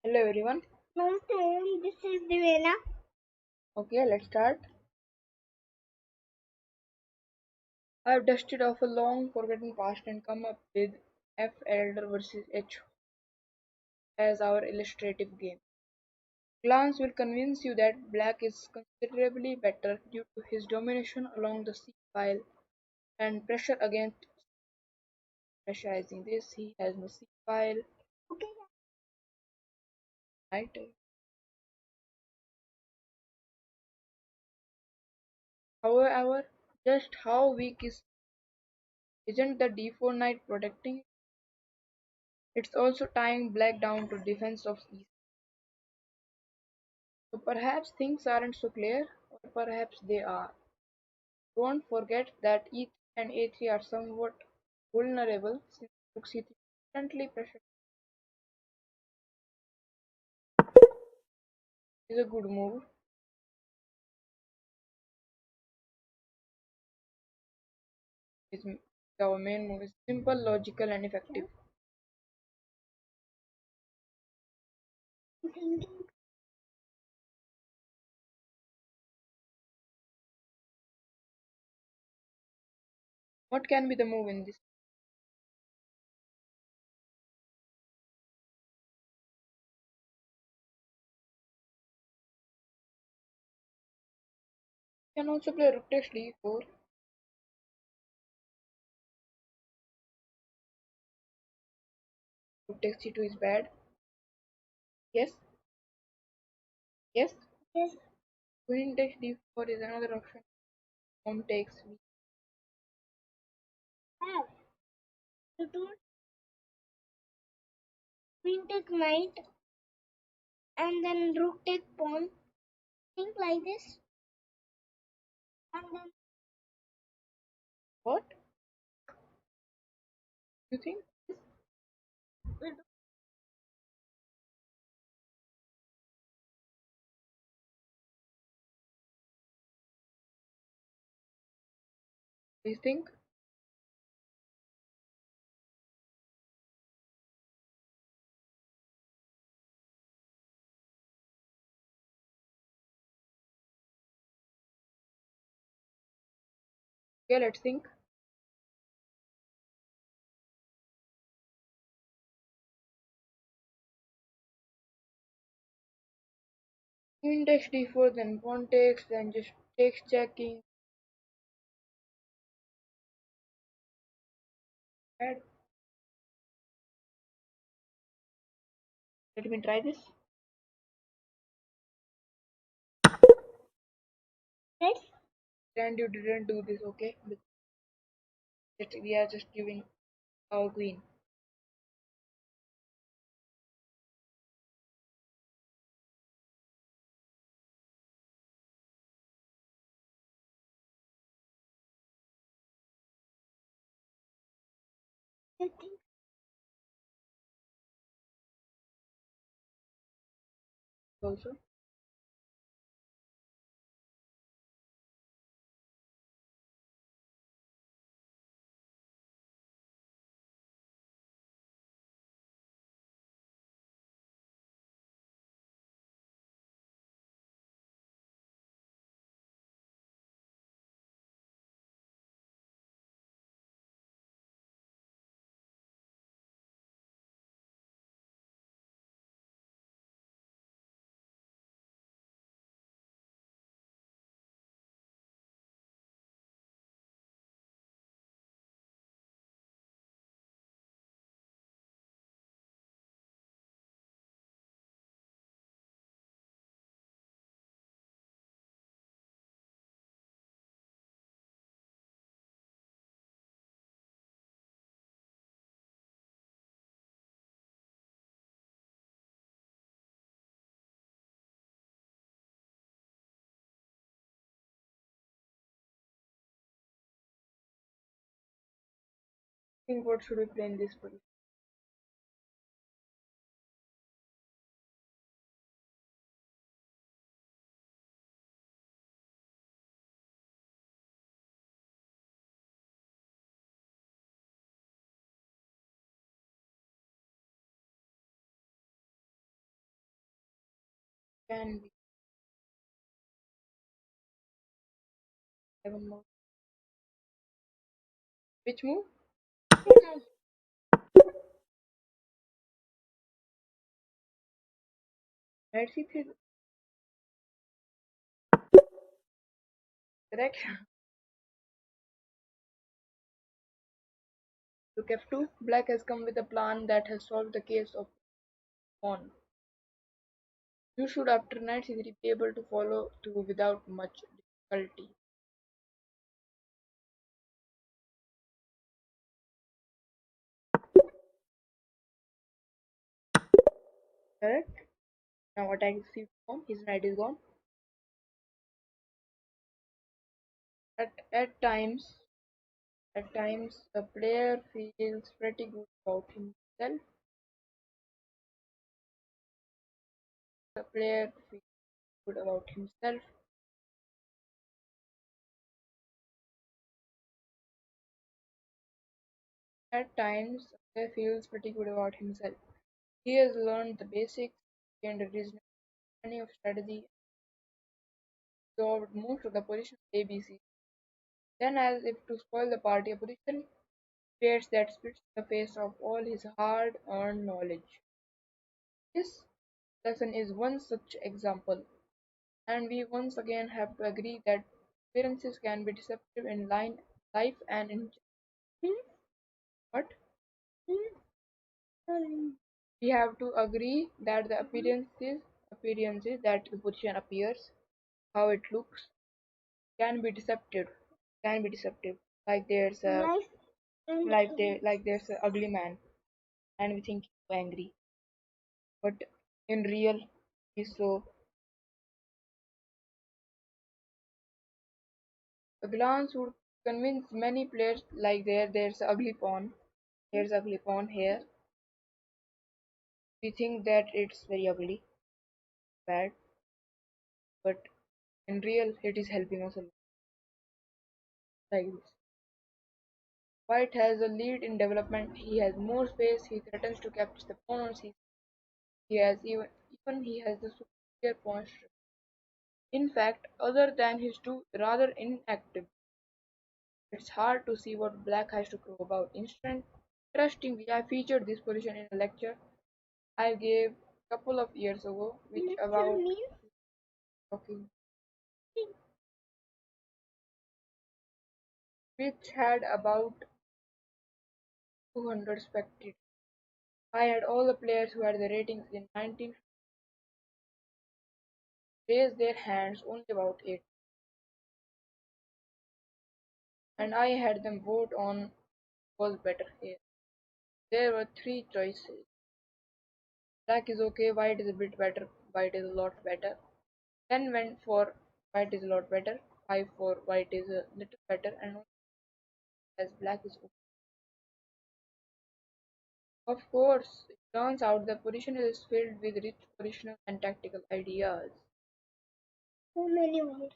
Hello everyone. Namaste, this is Divena. Okay, let's start. I've dusted off a long forgotten past and come up with F Elder versus H as our illustrative game. Glance will convince you that Black is considerably better due to his domination along the C file and pressure against pressurizing this. He has no C file, Okay. right? However, just how weak isn't the D4 knight protecting? It's also tying Black down to defense of E. So perhaps things aren't so clear, or perhaps they are. Don't forget that E3 and A3 are somewhat vulnerable since Rook C3 constantly pressure is a good move. Is our main move is simple, logical, and effective. I'm thinking What can be the move in this? You can also play Rook takes D4. Rook takes C2 is bad. Yes, yes. yes, Queen takes D4 is another option. Pawn takes B. have. You do queen take knight and then rook take pawn. Think like this and then What? You think? we do Please think. Okay, let's think. Queen takes D4, then pawn takes, then just takes checking. Bad. Let me try this. let's And you didn't do this, okay? We are just giving our queen. I think Also, think what should we play in this position? can be 7 more. Which move? C9. Knight c3. Correct. Rook f2. Black has come with a plan that has solved the case of pawn. You should, after knight c3, be able to follow through without much difficulty. Correct. Now attack c4. His knight is gone. At times, at times, a player feels pretty good about himself. The player feels good about himself. At times, a player feels pretty good about himself. He has learned the basics and reasoning of strategy, absorbed most of the position's ABC. Then, as if to spoil the party, a position creates that spits in the face of all his hard-earned knowledge. This lesson is one such example, and we once again have to agree that appearances can be deceptive in life and in what? We have to agree that the appearances that the position appears, how it looks, can be deceptive. Can be deceptive. Like there's a Life and like there's an ugly man, and we think he's angry, but in real, he's so. A glance would convince many players like there's ugly pawn. Here's ugly pawn here. We think that it's very ugly, bad, but in real, it is helping us a lot. Like this. White has a lead in development. He has more space. He threatens to capture the pawn on c. He has even he has the superior pawn strength. In fact, other than his two rather inactive, it's hard to see what black has to crow about. Interestingly, I featured this position in a lecture I gave a couple of years ago, lecture means talking, which had about 200 spectators. I had all the players who had the ratings in 19 raise their hands, only about 8, and I had them vote on was better here. There were three choices. Black is okay, white is a bit better, white is a lot better. 10 went for white is a lot better, 5 for white is a little better, and as black is okay. Of course, it turns out the position is filled with rich positional and tactical ideas. so many words.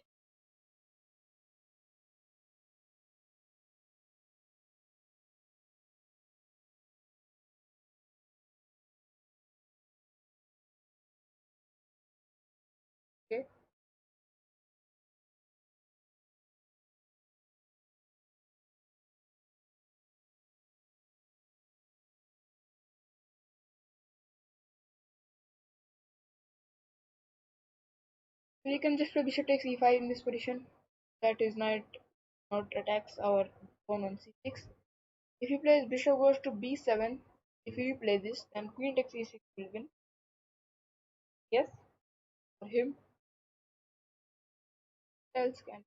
Okay, so you can just play bishop takes e5 in this position. That is knight not attacks our pawn on c6. If he plays bishop goes to b7, if you play this, then queen takes e6 will win. Yes, for him, else can.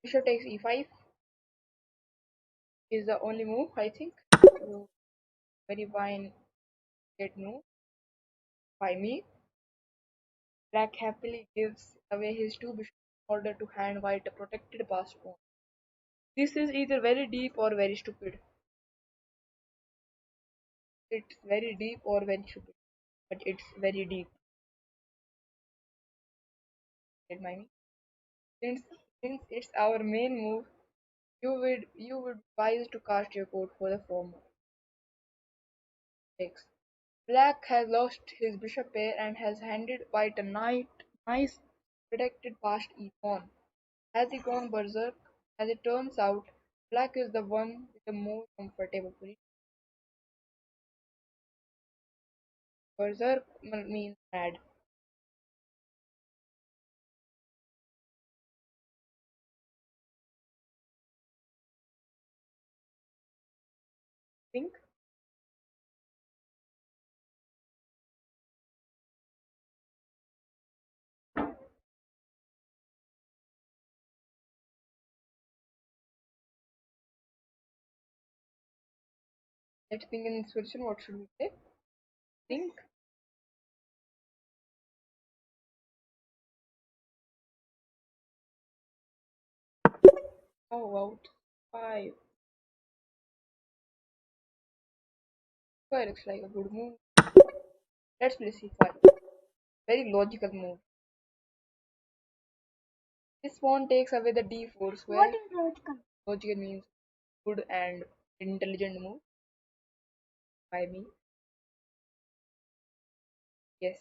Bishop takes e5 is the only move, I think. So, very fine get move by me. Black happily gives away his two bishops in order to hand white a protected pass pawn. This is either very deep or very stupid. It's very deep or very stupid, but it's very deep. Get my me? Since since it's our main move, you would wise to cast your vote for the former. takes. Black has lost his bishop pair and has handed white a nice protected past e pawn. Has he gone berserk? As it turns out, black is the one with the more comfortable position. Berserk means mad. Think? Let's think in this version. What should we say? Think. How about 5? Square looks like a good move. Let's play c5. Very logical move. This pawn takes away the d4 square. What is logical? Logical means good and intelligent move by me. Yes.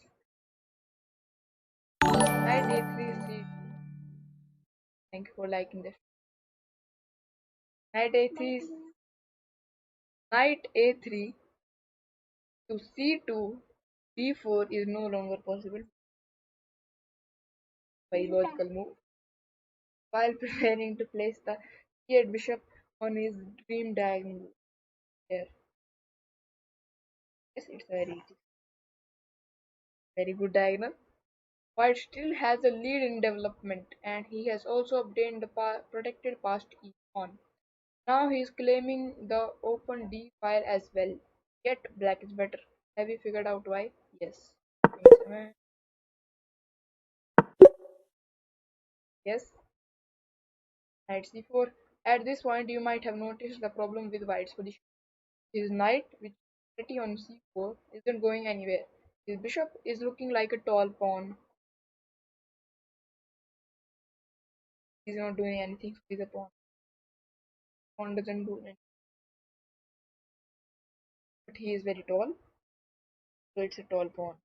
Knight a3 c. Thank you for liking this. Knight a3. Knight a3 to c2. d4 is no longer possible. Very logical move. While preparing to place the c8 bishop on his dream diagonal. Here. Yes, it's very good diagonal. White still has a lead in development, and he has also obtained the protected passed e pawn. Now he is claiming the open d file as well. Yet black is better. Have you figured out why? Yes. Yes. Knight c4. At this point, you might have noticed the problem with white's position. His knight, which is pretty on c4, isn't going anywhere. His bishop is looking like a tall pawn. He's not doing anything, so he's a pawn. Pawn doesn't do anything. But he is very tall, so it's a tall pawn.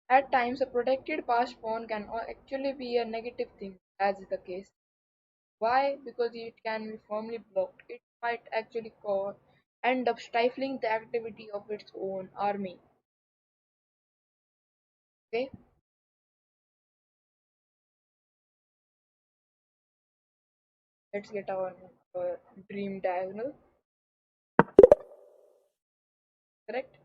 At times, a protected passed pawn can actually be a negative thing, as is the case. Why? Because it can be firmly blocked. It might actually end up stifling the activity of its own army. Okay, let's get our dream diagonal. Correct?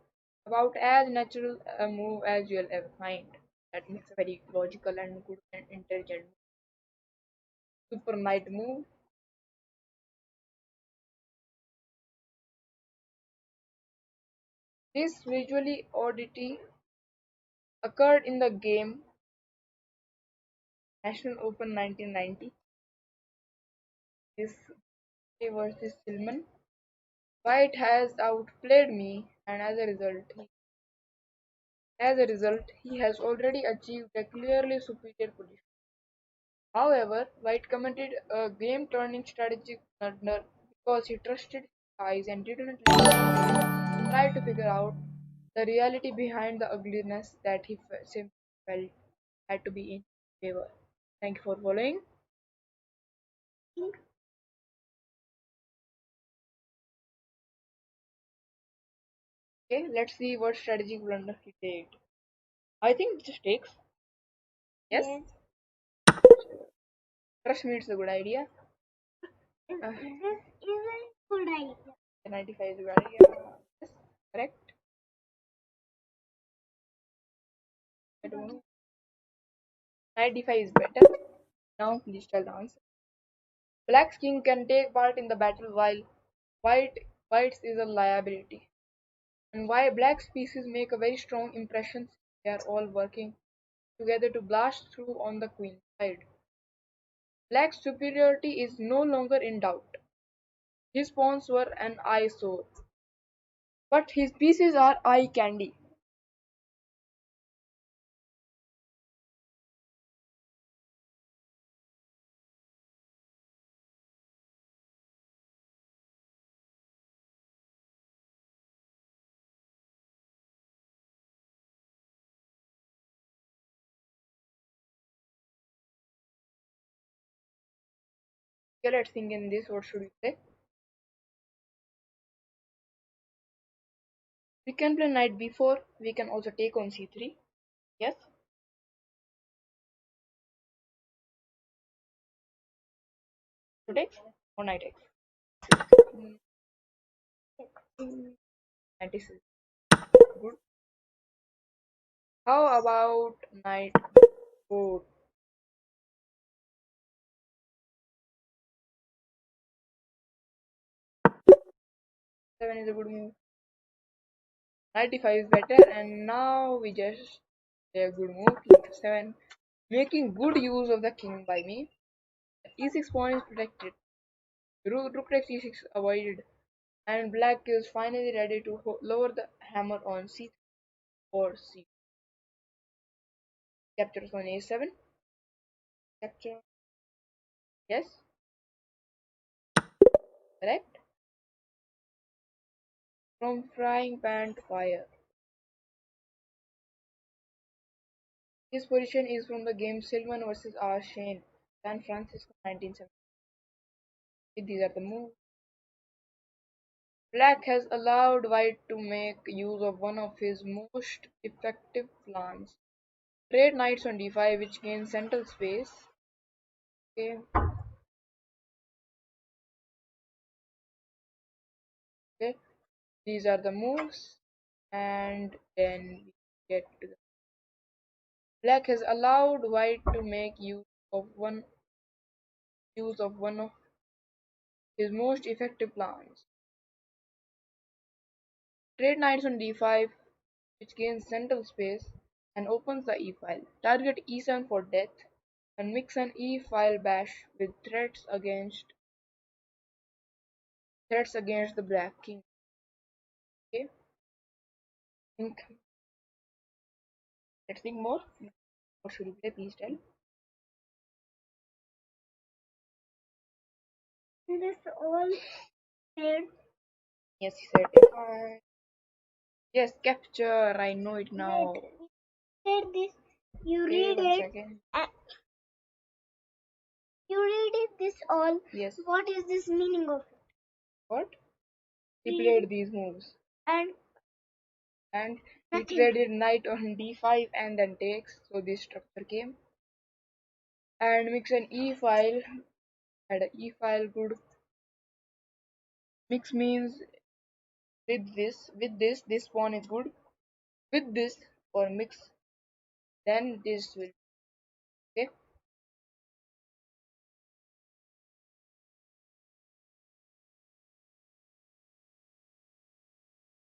About as natural a move as you'll ever find. That makes a very logical and good and intelligent super knight move. This visually oddity occurred in the game National Open 1990. This versus Silman. White has outplayed me, and as a result, he has already achieved a clearly superior position. However, White committed a game-turning strategic blunder because he trusted his eyes and didn't try to figure out the reality behind the ugliness that he simply felt had to be in favor. Thank you for following. Okay, let's see what strategic blunder he did. I think it just takes. Yes, Yes. trust me, it's a good idea. This is a good idea. 95 is a good idea. Yes, correct. I don't know. 95 is better. Now please tell the answer. Black's king can take part in the battle while white white's is a liability. And why black's pieces make a very strong impression. They are all working together to blast through on the queen side. Black's superiority is no longer in doubt. His pawns were an eyesore, but his pieces are eye candy. Okay, let's think in this. What should we play? We can play knight b4. We can also take on c3. Yes. Rook x or knight x. Mm, Knight is good. How about knight 4? 7 is a good move. 95 is better, and now we just play a good move. King f7, making good use of the king by me. E6 pawn is protected. Rook takes e6 avoided, and black is finally ready to lower the hammer on c3 or c. Captures on a7. Capture. Yes, correct. From frying pan to fire. This position is from the game Silvan vs. R. Shane, San Francisco 1970. These are the moves. Black has allowed white to make use of one of his most effective plans. Trade knights on d5 which gains central space. Okay, okay. These are the moves, and then we get to the black has allowed white to make use of one of his most effective plans. Trade knights on d5 which gains central space and opens the e-file. Target e7 for death and mix an e-file bash with threats against the black king. Okay, think let's think more. What should we play? Please tell. This all said. Yes, he said. If I yes, capture. I know it now. Wait, said this. You Okay, read one it. second. Uh, you read it. This all. Yes. What is this meaning of it? What? He Read played these moves and and he nothing. traded knight on d5 and then takes. So this structure came and mix an e file. Had an e file good. Mix means this pawn is good. With this or mix, then this will okay.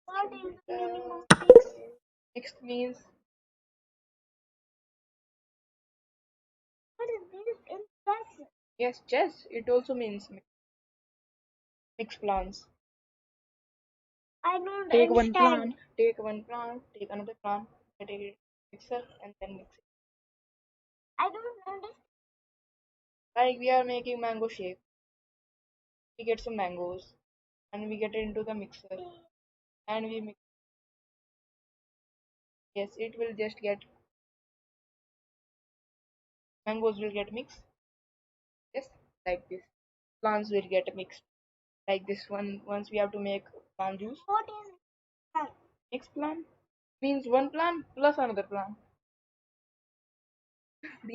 What is the meaning Uh, of this? Mixed means What is this in chess? yes, chess. It also means mixed plans. I don't Take one understand. plan, take one plan, take another plan, take it mixer and then mix it. I don't understand. Like we are making mango shake. We get some mangoes and we get it into the mixer and we mix. Yes, it will just get mangoes will get mixed. Yes, like this. Plants will get mixed. Like this one. Once we have to make plant juice. What is that? Mixed plant means one plant plus another plant.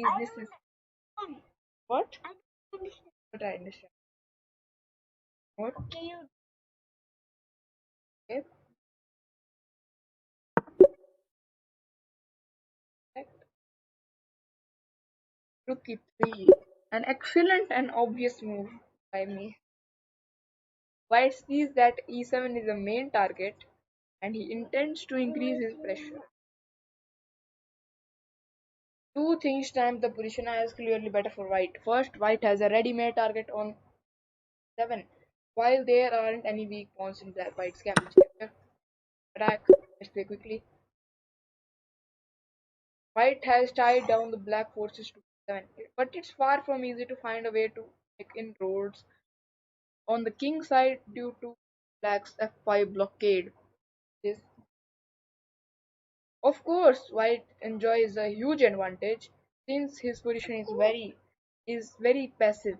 I This is don't understand. what? I don't understand. What I understand. What? Okay, you Okay. Correct. Rook e3. An excellent and obvious move by me. White sees that e7 is the main target and he intends to increase his pressure. Two things time the position is clearly better for white. First, white has a ready-made target on 7, while there aren't any weak pawns in black white's camp. Attack. Let's play quickly. White has tied down the black forces to 7, but it's far from easy to find a way to make inroads on the king side due to black's f5 blockade. This, of course, white enjoys a huge advantage since his position is very passive.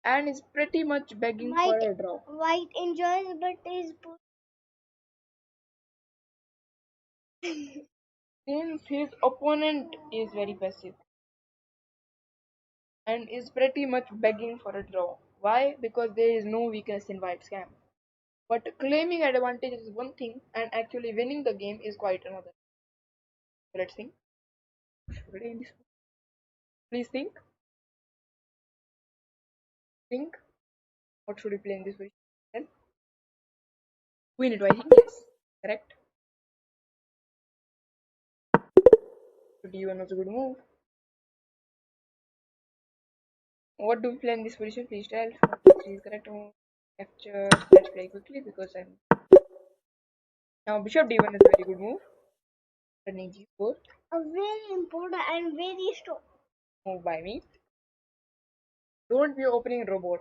and is pretty much begging for White a draw. White enjoys but is Since his opponent is very passive and is pretty much begging for a draw. Why? Because there is no weakness in White's camp. But claiming advantage is one thing, and actually winning the game is quite another. Let's think. Please think. Think. What should we play in this position? Then queen it. I think yes. Correct. So d1 was a good move. What do we play in this position? Please tell. Three is correct move. Capture. Let's play quickly because I'm now bishop d1 is a very good move. Turning g4. a very important and very strong. Move by me. Don't be opening robot.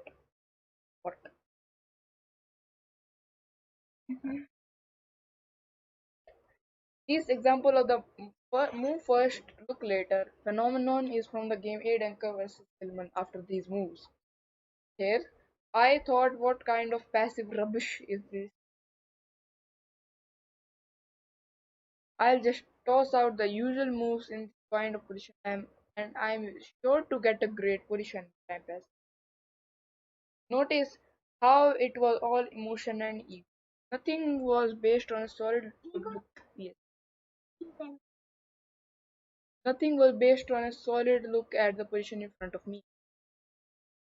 What? This example of the move first, look later phenomenon is from the game A Denker vs. Tillman after these moves. Here, I thought, what kind of passive rubbish is this? I'll just toss out the usual moves in this kind of position and I'm sure to get a great position time pass. Notice how it was all emotion and ego. Nothing was based on a solid look. Yes. Nothing was based on a solid look at the position in front of me.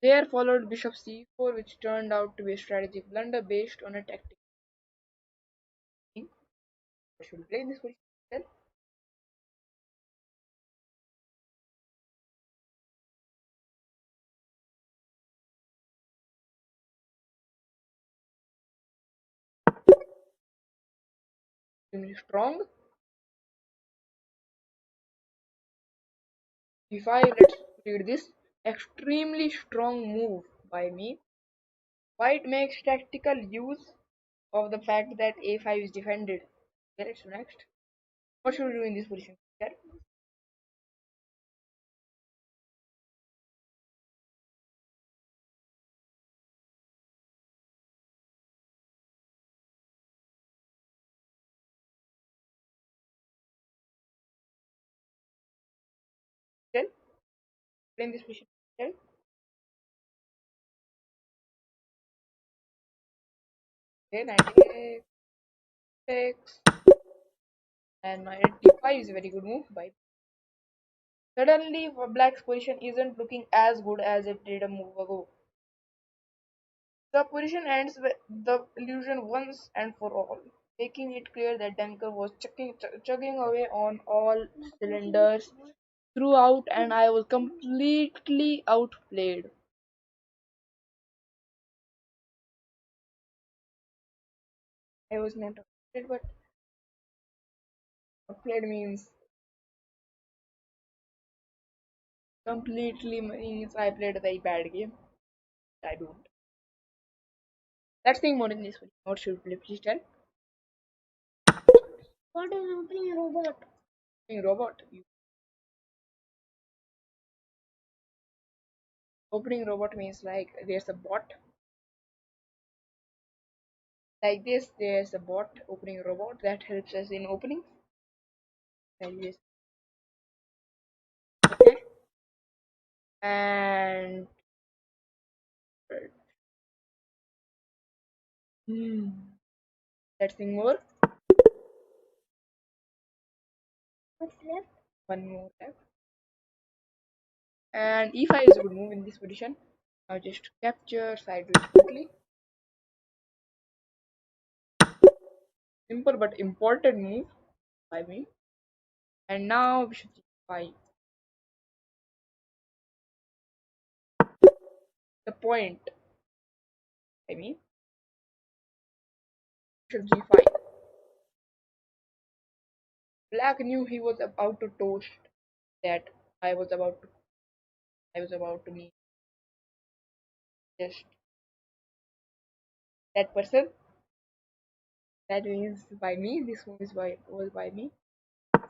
There followed bishop c4, which turned out to be a strategic blunder based on a tactic. I should play this position. Then extremely strong. d5. Let's read this. Extremely strong move by me. White makes tactical use of the fact that a5 is defended. Okay, let's do next. What should we do in this position? Okay. Then play in this position. Then okay, 96 and my d5 is a very good move by. Suddenly, Black's position isn't looking as good as it did a move ago. The position ends with the illusion once and for all, making it clear that Denker was chugging away on all cylinders throughout, and I was completely outplayed. I was not outplayed, but outplayed means completely means I played a very bad game. I don't. Let's think more in this one. What should we play? Please tell. What is opening robot? Robot. Opening robot means like there's a bot like this. There's a bot opening robot that helps us in opening. Like this. Okay. And hmm, let's think more. What's left? One more left. And e5 is a good move in this position. Now just capture sideways quickly. Simple but important move by me. And now we should g5. The point. I mean, should g5. Black knew he was about to toast that I was about to. I was about to meet just that person. That means by me. This move is by was by me.